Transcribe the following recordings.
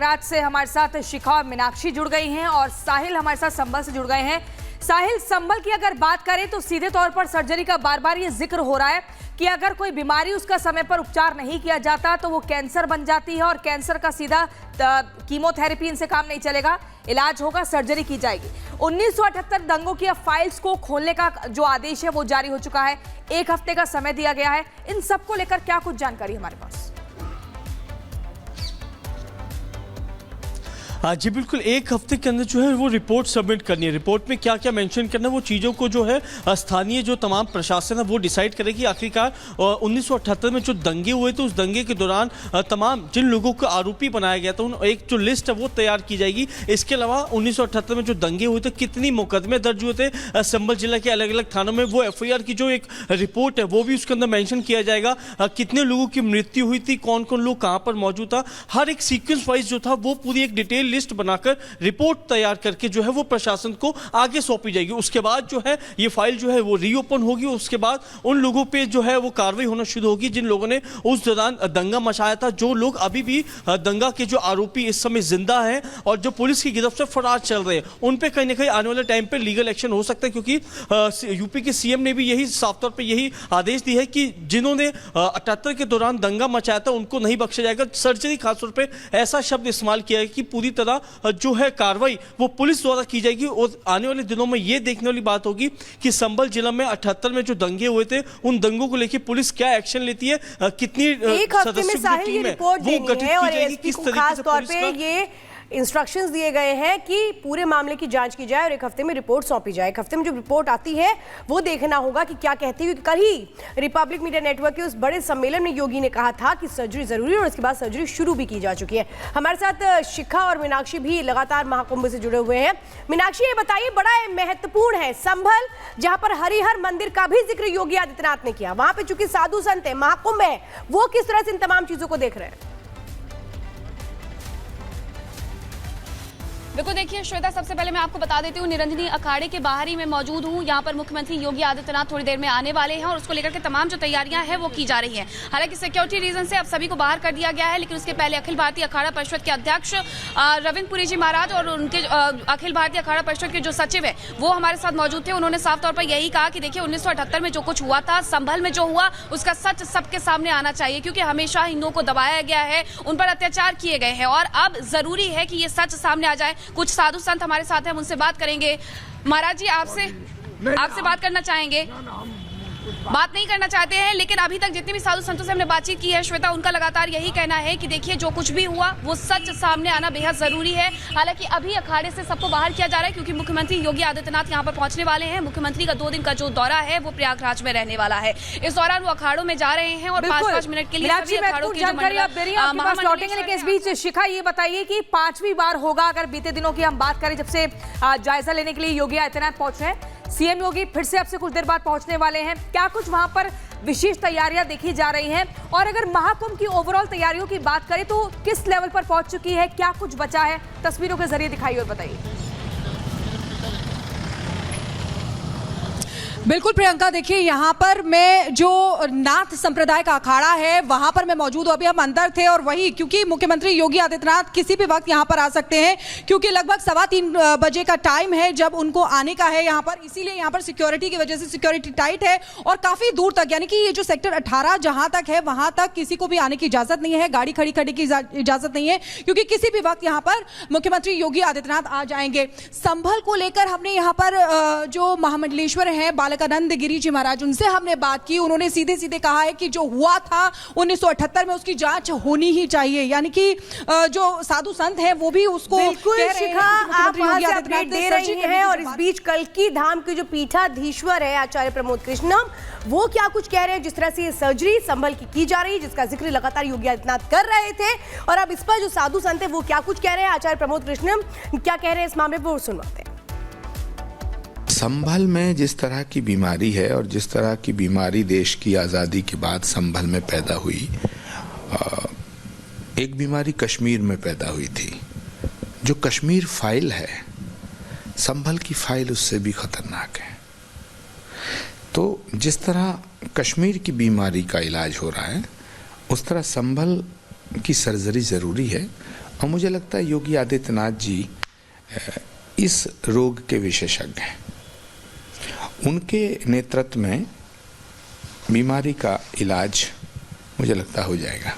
प्रयागराज से हमारे साथ शिखा और मीनाक्षी जुड़ गई हैं और साहिल हमारे साथ संभल से जुड़ गए हैं। साहिल, संभल की अगर बात करें तो सीधे तौर पर सर्जरी का बार बार ये जिक्र हो रहा है कि अगर कोई बीमारी उसका समय पर उपचार नहीं किया जाता तो वो कैंसर बन जाती है और कैंसर का सीधा कीमोथेरेपी इनसे काम नहीं चलेगा, इलाज होगा, सर्जरी की जाएगी। 1978 दंगों की फाइल्स को खोलने का जो आदेश है वो जारी हो चुका है, 1 हफ्ते का समय दिया गया है। इन सबको लेकर क्या कुछ जानकारी हमारे पास? जी बिल्कुल, 1 हफ्ते के अंदर जो है वो रिपोर्ट सबमिट करनी है। रिपोर्ट में क्या क्या मेंशन करना है वो चीज़ों को जो है स्थानीय जो तमाम प्रशासन है वो डिसाइड करेगी। आखिरकार 1978 में जो दंगे हुए थे उस दंगे के दौरान तमाम जिन लोगों को आरोपी बनाया गया था उन एक जो लिस्ट है वो तैयार की जाएगी। इसके अलावा 1978 में जो दंगे हुए थे, कितनी मुकदमे दर्ज हुए थे संभल जिला के अलग अलग थानों में, वो FIR की जो एक रिपोर्ट है वो भी उसके अंदर मैंशन किया जाएगा। कितने लोगों की मृत्यु हुई थी, कौन कौन लोग कहाँ पर मौजूद था, हर एक सीक्वेंस वाइज जो था वो पूरी एक डिटेल लिस्ट बनाकर रिपोर्ट तैयार करके जो है वो प्रशासन को आगे सौंपी जाएगी। उसके बाद जो है ये फाइल जो है वो रीओपन होगी। उसके बाद उन लोगों पे जो है वो कार्रवाई होना शुरू होगी जिन लोगों ने उस दौरान दंगा मचाया था। जो लोग अभी भी दंगा के जो आरोपी इस समय जिंदा हैं और जो पुलिस की गिरफ्त से फरार चल रहे हैं, उन पे कहीं ना कहीं आने वाले टाइम पे लीगल एक्शन हो सकता है, क्योंकि यूपी के CM ने भी यही साफ तौर पर यही आदेश दिया है कि जिन्होंने 78 के दौरान दंगा मचाया था उनको नहीं बख्शा जाएगा। सर्जरी खासतौर पर ऐसा शब्द इस्तेमाल किया है कि पूरी तरह जो है कार्रवाई वो पुलिस द्वारा की जाएगी। और आने वाले दिनों में ये देखने वाली बात होगी कि संभल जिला में 78 में जो दंगे हुए थे उन दंगों को लेकर पुलिस क्या एक्शन लेती है, कितनी सदस्यों की टीम है वो गठित की जाएगी, किस तरीके से पुलिस का इंस्ट्रक्शंस दिए गए हैं कि पूरे मामले की जांच की जाए और 1 हफ्ते में रिपोर्ट सौंपी जाए। 1 हफ्ते में जो रिपोर्ट आती है वो देखना होगा कि क्या कहती है। कल ही रिपब्लिक मीडिया नेटवर्क के उस बड़े सम्मेलन में योगी ने कहा था कि सर्जरी जरूरी है और उसके बाद सर्जरी शुरू भी की जा चुकी है। हमारे साथ शिखा और मीनाक्षी भी लगातार महाकुंभ से जुड़े हुए हैं। मीनाक्षी, ये बताइए, बड़ा महत्वपूर्ण है संभल, जहां पर हरिहर मंदिर का भी जिक्र योगी आदित्यनाथ ने किया, वहां पे चूंकि साधु संत है, महाकुंभ है, वो किस तरह से इन तमाम चीजों को देख रहे हैं? बिल्कुल, देखिए श्वेता, सबसे पहले मैं आपको बता देती हूँ निरंजनी अखाड़े के बाहर ही मैं मौजूद हूँ। यहाँ पर मुख्यमंत्री योगी आदित्यनाथ थोड़ी देर में आने वाले हैं और उसको लेकर के तमाम जो तैयारियां हैं वो की जा रही हैं। हालांकि सिक्योरिटी रीजन से अब सभी को बाहर कर दिया गया है, लेकिन उसके पहले अखिल भारतीय अखाड़ा परिषद के अध्यक्ष रविंद्र पुरी जी महाराज और उनके अखिल भारतीय अखाड़ा परिषद के जो सचिव है वो हमारे साथ मौजूद थे। उन्होंने साफ तौर पर यही कहा कि देखिए 1978 में जो कुछ हुआ था, संभल में जो हुआ, उसका सच सबके सामने आना चाहिए, क्योंकि हमेशा हिंदुओं को दबाया गया है, उन पर अत्याचार किए गए हैं और अब जरूरी है कि ये सच सामने आ जाए। कुछ साधु संत हमारे साथ हैं, हम उनसे बात करेंगे। महाराज जी, आपसे बात करना चाहेंगे? बात नहीं करना चाहते हैं, लेकिन अभी तक जितने भी साधु संतों से हमने बातचीत की है श्वेता, उनका लगातार यही कहना है कि देखिए जो कुछ भी हुआ वो सच सामने आना बेहद जरूरी है। हालांकि अभी अखाड़े से सबको बाहर किया जा रहा है क्योंकि मुख्यमंत्री योगी आदित्यनाथ यहां पर पहुंचने वाले हैं। मुख्यमंत्री का 2 दिन का जो दौरा है वो प्रयागराज में रहने वाला है। इस दौरान वो अखाड़ों में जा रहे हैं और 5-5 मिनट के लिए सभी अखाड़ों की इस बीच शिखा, ये बताइए कि 5वीं बार होगा अगर बीते दिनों की हम बात करें, जब से जायजा लेने के लिए योगी आदित्यनाथ पहुंचे हैं, CM योगी फिर से अब से कुछ देर बाद पहुंचने वाले हैं, क्या कुछ वहां पर विशेष तैयारियां देखी जा रही हैं? और अगर महाकुंभ की ओवरऑल तैयारियों की बात करें तो किस लेवल पर पहुंच चुकी है, क्या कुछ बचा है? तस्वीरों के जरिए दिखाइए और बताइए। बिल्कुल प्रियंका, देखिए यहाँ पर मैं जो नाथ संप्रदाय का अखाड़ा है वहां पर मैं मौजूद हूँ। अभी हम अंदर थे और वही, क्योंकि मुख्यमंत्री योगी आदित्यनाथ किसी भी वक्त यहाँ पर आ सकते हैं, क्योंकि लगभग 3:15 बजे का टाइम है जब उनको आने का है यहाँ पर, इसीलिए यहाँ पर सिक्योरिटी की वजह से सिक्योरिटी टाइट है और काफी दूर तक, यानी कि ये जो सेक्टर 18 जहां तक है वहां तक किसी को भी आने की इजाजत नहीं है, गाड़ी खड़ी करने की इजाजत नहीं है, क्योंकि किसी भी वक्त यहाँ पर मुख्यमंत्री योगी आदित्यनाथ आ जाएंगे। संभल को लेकर हमने यहाँ पर जो महामंडलेश्वर है बालकानंद गिरी जी महाराज, उनसे हमने बात की। उन्होंने सीधे सीधे कहा है कि जो हुआ था 1978 में उसकी जांच होनी ही चाहिए, यानी कि जो साधु संत हैं वो भी उसको बिल्कुल शिखा, आप वहां से अपडेट दे रही हैं। और इस बीच कल्की धाम के जो पीठाधीश्वर है आचार्य प्रमोद कृष्णम, वो क्या कुछ कह रहे हैं जिस तरह से ये सर्जरी संभल की जा रही है, जिसका जिक्र लगातार योगी आदित्यनाथ कर रहे थे, और अब इस पर जो साधु संत है वो क्या कुछ कह रहे हैं, आचार्य प्रमोद कृष्णम क्या कह रहे हैं इस मामले पर, वो सुनवाते हैं। संभल में जिस तरह की बीमारी है और जिस तरह की बीमारी देश की आज़ादी के बाद संभल में पैदा हुई, एक बीमारी कश्मीर में पैदा हुई थी। जो कश्मीर फाइल है, संभल की फाइल उससे भी खतरनाक है। तो जिस तरह कश्मीर की बीमारी का इलाज हो रहा है, उस तरह संभल की सर्जरी ज़रूरी है और मुझे लगता है योगी आदित्यनाथ जी इस रोग के विशेषज्ञ हैं। उनके नेतृत्व में बीमारी का इलाज मुझे लगता हो जाएगा।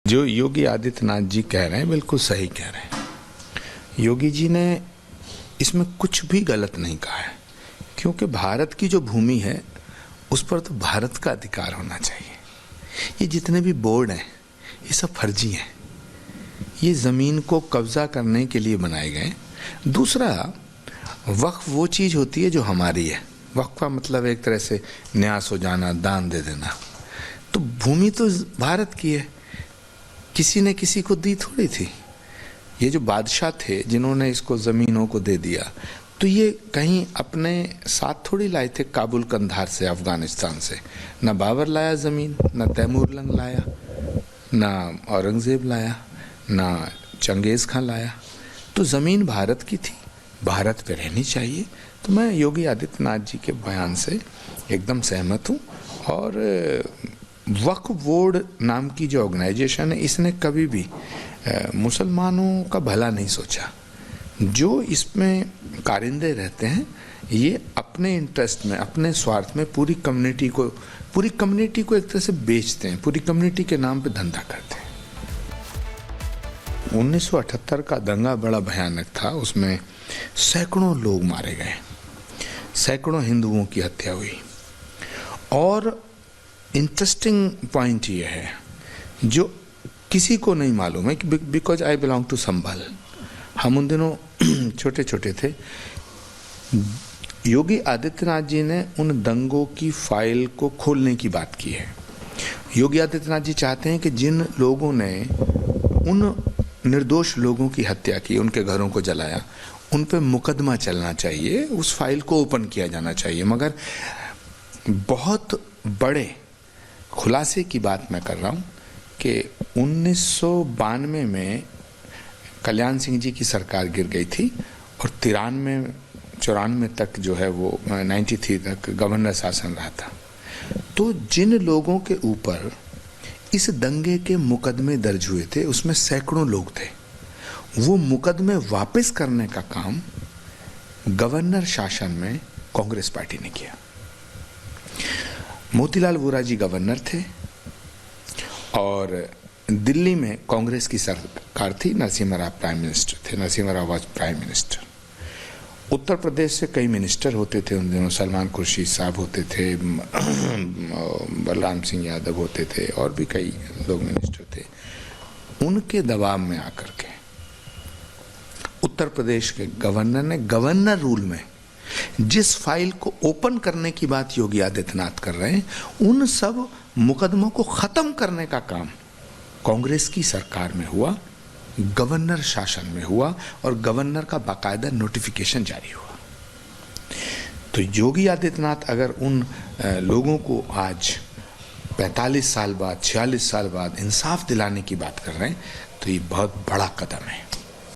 जो योगी आदित्यनाथ जी कह रहे हैं बिल्कुल सही कह रहे हैं। योगी जी ने इसमें कुछ भी गलत नहीं कहा है, क्योंकि भारत की जो भूमि है उस पर तो भारत का अधिकार होना चाहिए। ये जितने भी बोर्ड हैं ये सब फर्जी हैं, ये ज़मीन को कब्जा करने के लिए बनाए गए। दूसरा, वक्फ वो चीज़ होती है जो हमारी है। वक्फ का मतलब एक तरह से न्यास हो जाना, दान दे देना। तो भूमि तो भारत की है, किसी ने किसी को दी थोड़ी थी। ये जो बादशाह थे जिन्होंने इसको ज़मीनों को दे दिया, तो ये कहीं अपने साथ थोड़ी लाए थे काबुल कंधार से, अफगानिस्तान से। न बाबर लाया ज़मीन, न तैमूरलंग लाया, न औरंगज़ेब लाया, न चंगेज़ खां लाया। तो ज़मीन भारत की थी, भारत पे रहनी चाहिए। तो मैं योगी आदित्यनाथ जी के बयान से एकदम सहमत हूँ। और वक्फ बोर्ड नाम की जो ऑर्गेनाइजेशन है, इसने कभी भी मुसलमानों का भला नहीं सोचा। जो इसमें कारिंदे रहते हैं ये अपने इंटरेस्ट में, अपने स्वार्थ में पूरी कम्युनिटी को एक तरह से बेचते हैं, पूरी कम्युनिटी के नाम पे धंधा करते हैं। 1978 का दंगा बड़ा भयानक था, उसमें सैकड़ों लोग मारे गए, सैकड़ों हिंदुओं की हत्या हुई। और इंटरेस्टिंग पॉइंट ये है जो किसी को नहीं मालूम है कि बिकॉज आई बिलोंग टू संभल, हम उन दिनों छोटे छोटे थे। योगी आदित्यनाथ जी ने उन दंगों की फाइल को खोलने की बात की है। योगी आदित्यनाथ जी चाहते हैं कि जिन लोगों ने उन निर्दोष लोगों की हत्या की, उनके घरों को जलाया, उन पे मुकदमा चलना चाहिए, उस फाइल को ओपन किया जाना चाहिए। मगर बहुत बड़े खुलासे की बात मैं कर रहा हूँ कि 1992 में कल्याण सिंह जी की सरकार गिर गई थी और 93-94 तक जो है वो 93 तक गवर्नर शासन रहा था। तो जिन लोगों के ऊपर इस दंगे के मुकदमे दर्ज हुए थे उसमें सैकड़ों लोग थे। वो मुकदमे वापस करने का काम गवर्नर शासन में कांग्रेस पार्टी ने किया। मोतीलाल वोरा जी गवर्नर थे और दिल्ली में कांग्रेस की सरकार थी, नरसिम्हा राव प्राइम मिनिस्टर थे, Narasimha Rao was prime minister. Uttar Pradesh से कई मिनिस्टर होते थे उन दिनों, सलमान खुर्शीद साहब होते थे, बलराम सिंह यादव होते थे और भी कई लोग मिनिस्टर थे। उनके दबाव में आकर के उत्तर प्रदेश के गवर्नर ने गवर्नर रूल में जिस फाइल को ओपन करने की बात योगी आदित्यनाथ कर रहे हैं, उन सब मुकदमों को खत्म करने का काम कांग्रेस की सरकार में हुआ, गवर्नर शासन में हुआ और गवर्नर का बाकायदा नोटिफिकेशन जारी हुआ। तो योगी आदित्यनाथ अगर उन लोगों को आज 45 साल बाद, 46 साल बाद इंसाफ दिलाने की बात कर रहे हैं तो ये बहुत बड़ा कदम है।